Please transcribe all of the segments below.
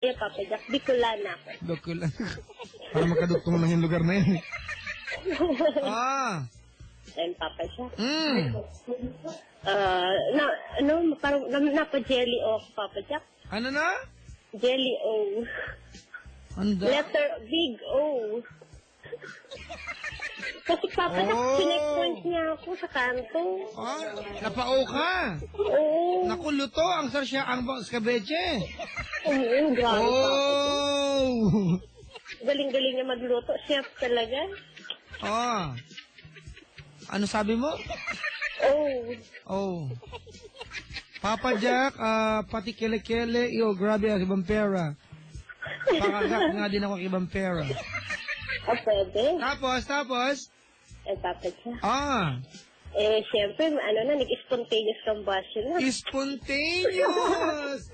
Eh, Papa Jack, Bicolana ako. Bicolan. Para magkaduktong lang yung lugar na yun. And Papa Jack. Parang napa-jelly O ako, Papa Jack. Ano na? Jelly O. Anda? Letter big O. Kasi Papa Jack, pinag-point niya ako sa kanto. Napao ka? Oo. Naku, luto. Ang sarsya, ang skabeche. Oo, grabe Oh! Galing-galing niya magluto. Chef talaga. Ano sabi mo? Oh. Papa Jack, pati kele-kele, grabe si Bampera. Pakagak nga din ako kay Bampera. Pwede. Tapos? Eh, Papa Jack. Siyempre, nag-spontaneous combustion na. Spontaneous!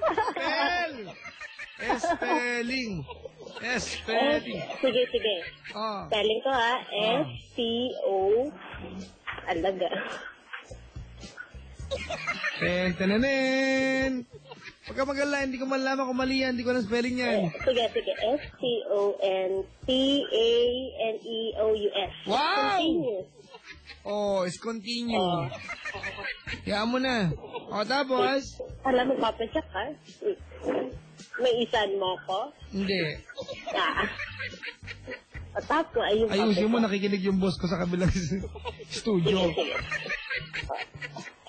Spelling. Sige. Spelling ko S-P-O alaga. Tenen. Pagka magala, hindi ko malaman kung mali yan. Hindi ko na spelling yan. Sige. S-T-O-N-T-A-N-E-O-U-S. Wow! Spontaneous. Is continue. Hayaan mo na. Tapos? Alam mo, Papa Jack, ha? May isan mo ko? Hindi. Tapos, ayusin mo, nakikinig yung boss ko sa kabilang studio. Sige.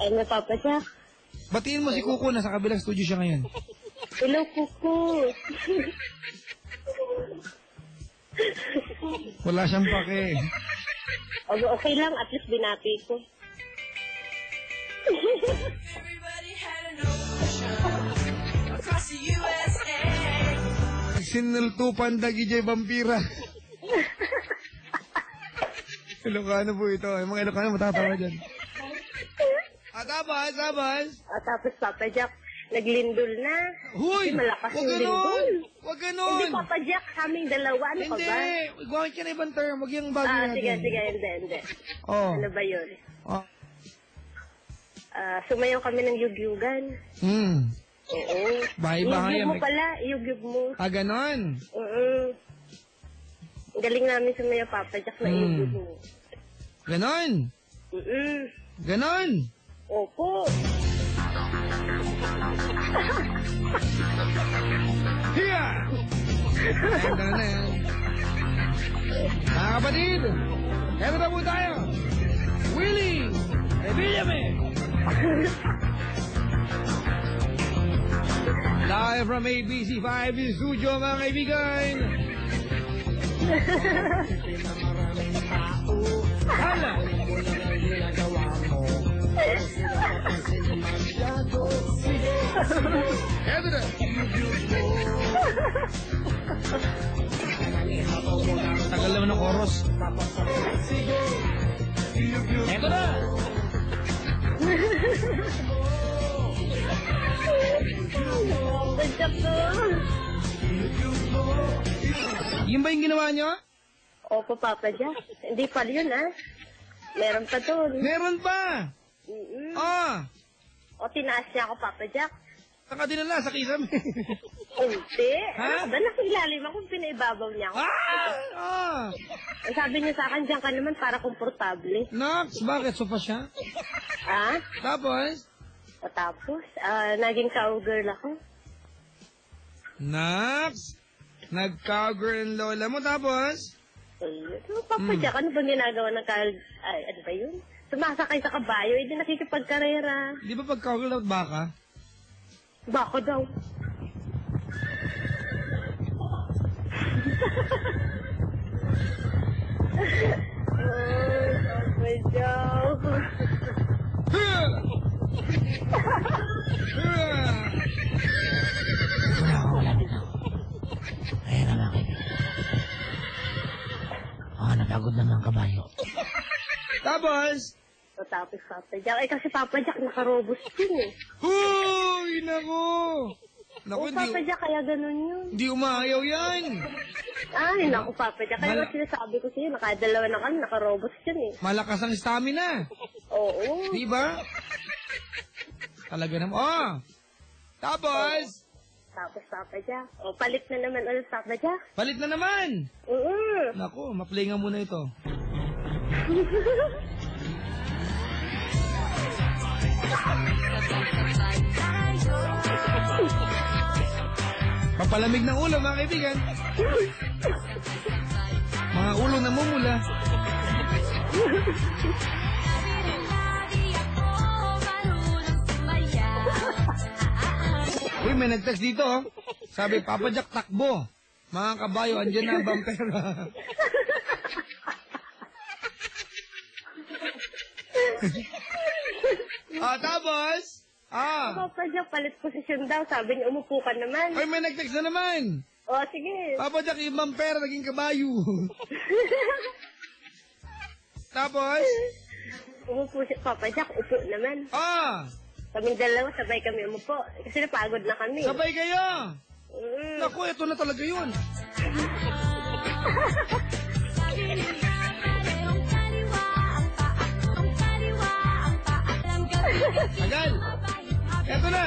Ano, Papa Jack? Batiin mo si Kuko, nasa kabilang studio siya ngayon. Hello, Kuko. Wala siyang pake. Okay lang, at least binati ko. Sinultupan dagi jay Vampira. Ilocano po ito. Yung mga Ilocano matatawa dyan. Tapos, Papa Jack, naglindol na. Huy! Malakas yung lindol. Wag ganon! Hindi, Papa Jack, kaming dalawa. Ano ka ba? Hindi! Gawin ka na ibang term. Wag yung bago natin. Sige, hindi. Ano ba yun? Sumayaw kami ng yugyugan. Oo. Bahay-bahay. Yugyug mo pala, yugyug mo. Ganon? Galing namin sumayaw, Papa Jack, na yugyug mo. Ganon? Ganon? Opo. Hiya! Ganda na yan. Mga kapatid, eto na po tayo. Willie! Revillame! Live from ABC5 Studio, mga kaibigan. Hala! Eto na! Tagal naman ng chorus. Eto na! Yun ba yung ginawa nyo? Opo, Papa Jack. Hindi pa yun, ha? Meron pa doon. Meron pa! O, tinaas niya ako, Papa Jack. Saka dinala sa kisame. Hindi. Ha? Ba, nakilalim ako, pinaibabaw niya ako. Sabi niya sa akin, diyan ka naman para komportable. Nox, bakit? Sofa siya? Tapos? Tapos, naging cowgirl ako. Nox, nag-cowgirl lola mo, tapos? Papa Jack, ano ba ginagawa ng ano ba yun? Sumasakay sa kabayo, hindi nakikipagkarera. Di ba pag cowgirl dapat baka? Bako daw. Papa Jack. Ayan naman kayo. Napagod naman ang kabayo. Tapos? Tapos Papa Jack. Kasi Papa Jack nakarobos yun eh. Huy! Naku! Papa Jack, kaya ganun yun. Hindi umayaw yan. Naku, Papa Jack. Kaya sinasabi ko sa'yo, nakadalawa na kami, nakarobos yun eh. Malakas ang stamina. Oo. Di ba? Talaga naman. Tapos? Tapos Papa Jack. O, palit na naman ulit Papa Jack. Palit na naman! Oo. Naku, ma-play nga muna ito. Pampalamig ng ulo, mga kaibigan. Mga ulo na mumula. Uy, may nag-text dito. Oh. Sabi, Papa Jack, takbo. Mga kabayo, andyan na ang bampera. Tapos? Papa Jack, palit posisyon daw. Sabi niya, umupo ka naman. Ay, may nag-text na naman. O, sige. Papa Jack, yung bampera, naging kabayo. Tapos? Umupo siya. Papa Jack, upo naman. Kaming dalawa, sabay kami umupo. Kasi napagod na kami. Sabay kayo. Mm. Naku, ito na talaga yun. Tagal. Ito na.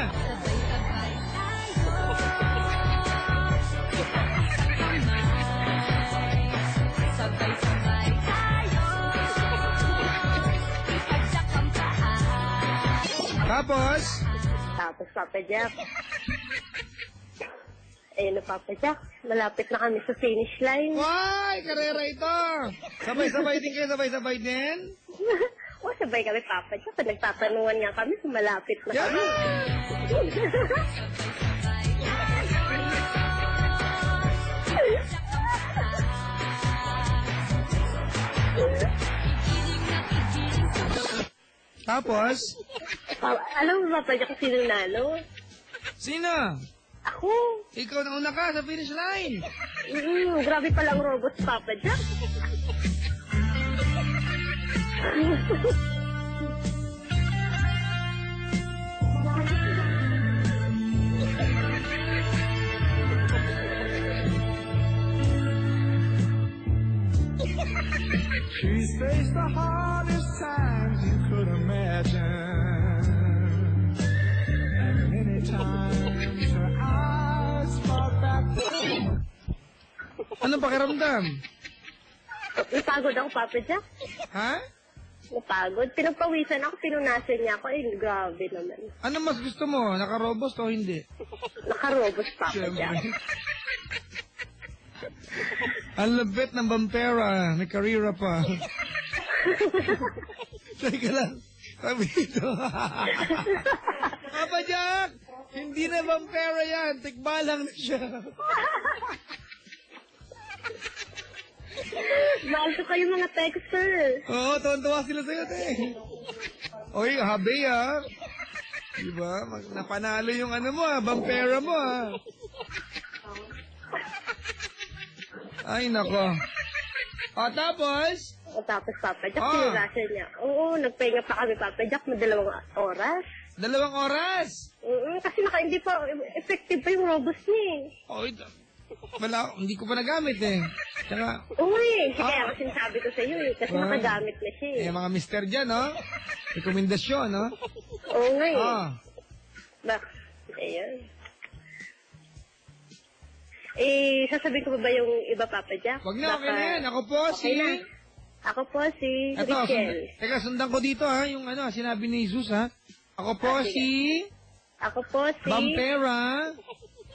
Tapos? Tapos, Papa Jack. Ayun na, Papa Jack. Malapit na kami sa finish line. Why, karera ito. Sabay-sabay din kayo, sabay-sabay din. O, sabay kami, Papa Jack. Nagtatanungan nga kami kung malapit na Yeah. kami. Tapos? Alam mo, Papa Jack, kung sino nalo? Sino? Ako. Ikaw na una ka sa finish line. Grabe palang robot, Papa Jack. She's faced the hardest times you could imagine. And many times her eyes fought back. Anong pakiramdam? Napagod ako, Papa Jack. Ha? Napagod. Pinagpawisan ako, pinunasan niya ako. Eh, grabe naman. Ano mas gusto mo? Naka-robust o hindi? Nakarobot, Papa Jack. Siyempre. Ang labit ng bampera. May karira pa. Teka lang. Sabi ito. Papa Jack! Hindi na vampira yan. Tikbalang na siya. Mahal ko kayo mga texter. Oo, tuwan-tuwa sila sa'yo, te. Oy, habi ah. Diba? Napanalo yung ano mo ah, vampira mo ah. Ay, nako. Tapos? Tapos, Papa Jack, pinunasan niya. Oo, nagpahinga pa kami, Papa Jack, madalawang oras. 2 oras? Kasi hindi pa, effective pa yung robot niya eh. Oy, wala, hindi ko pa nagamit eh. Tsaka, Uy, kaya ako sinasabi ko sa iyo eh, kasi nakagamit na siya eh. mga mister dyan, no? Rekomendasyon, no? Oo nga eh. Ah. Ayun. Sasabihin ko ba yung iba, Papa Jack? Wag na, okay na yan. Ako po Okay na. Ako po si Eto, Richel. teka, sundan ko dito ha, yung ano, sinabi ni Jesus ha. Ako po Sige. si Ako po si... Vampera.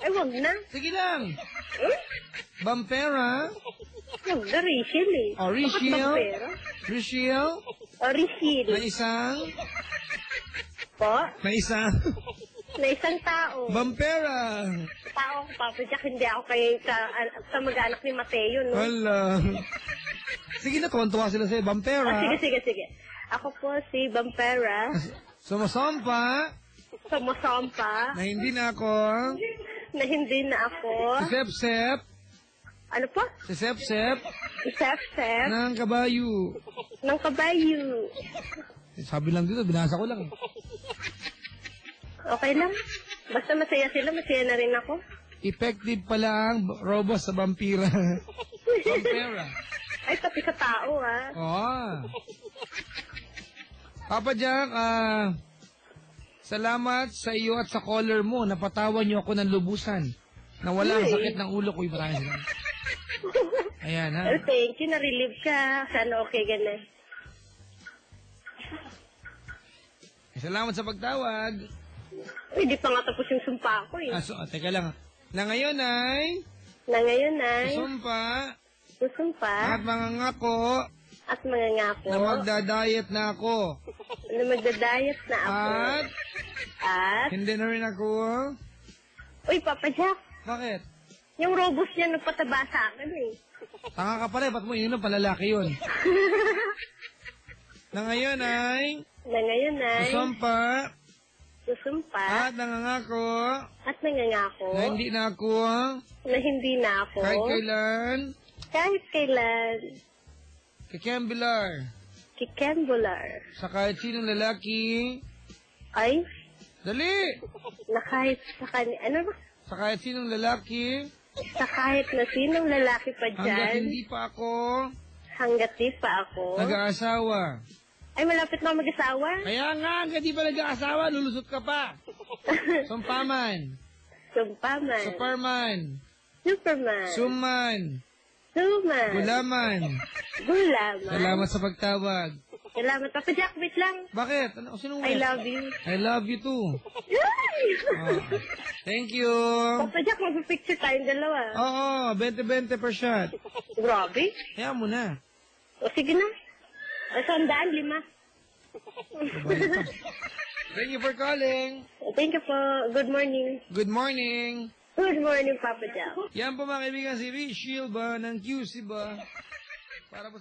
Ay, wag na. Sige lang. Eh? Vampera. Wag na, Richel eh. O, Richel. Bakit Vampera? Richel. O, Richel. Na isang Po? Na isang tao. Vampera. Tao ko, Papa Jack, hindi ako kay sa mag-anak ni Mateo, no? Wala. Sige na, tuwan-tuwa sila sa'yo. Vampera. Sige. Ako po si Vampera. Sumasampa Sumasampa. na hindi na ako. Na hindi na ako. Si Sep-Sep. Ano po? Si Sep-Sep. Isep-sep Ng kabayo. ng kabayo. Sabi lang dito, binasa ko lang. Okay lang. Basta masaya sila, masaya na rin ako. Effective pala ang robot sa vampira. Vampira. Ay, pati sa tao, ha? Oo. Papa Jack, Salamat sa iyo at sa caller mo. Napatawan niyo ako ng lubusan. Na wala ang sakit ng ulo ko. Maraming salamat. Ayan, ha? Oh, thank you, na-relieve ka. Sana okay ka na. Salamat sa pagtawag. Uy, di pa nga tapos yung sumpa ko eh. Teka lang. Na ngayon ay... Na ngayon ay Sumpa susumpa at mga ngako at mga ngako na magda-diet na ako. na magda-diet na ako. At Hindi na rin ako. uy, Papa Jack, Bakit? yung robust niya nagpataba sa akin eh. Tanga ka pala. Ba't mo yun ang palalaki yun? Na ngayon ay... Na ngayon ay Sumpa susumpa at nangangako at nangangako na hindi na ako na hindi na ako kahit kailan kahit kailan kikembilar kikembular sa kahit sinong lalaki. ay Dali! na kahit sa kanya, ano ba? Sa kahit sinong lalaki Sa kahit na sinong lalaki pa hanggat dyan, hindi pa ako hanggat di pa ako, nag-aasawa. ay malapit na mag-asawa. Kaya nga, hanggat di pa nag-aasawa, lulusot ka pa. Sumpaman. Sumpaman. Superman. Superman. Suman. Suman. Gulaman. Gulaman. Salamat sa pagtawag. Salamat. Papa Jack, wait lang. Bakit? Ano? Sinong I wait? love you. I love you too. Yay! Oh. Thank you. Papa Jack, mag-picture tayong dalawa. Oo, 20-20 per shot. Grabe. Kaya mo na. O sige na. O 100, 5. Thank you for calling. Thank you po. Good morning. Good morning. Good morning, Papa Jack. Yan po mga kaibigan, si Rich Shield ba ng QC ba? Para po sa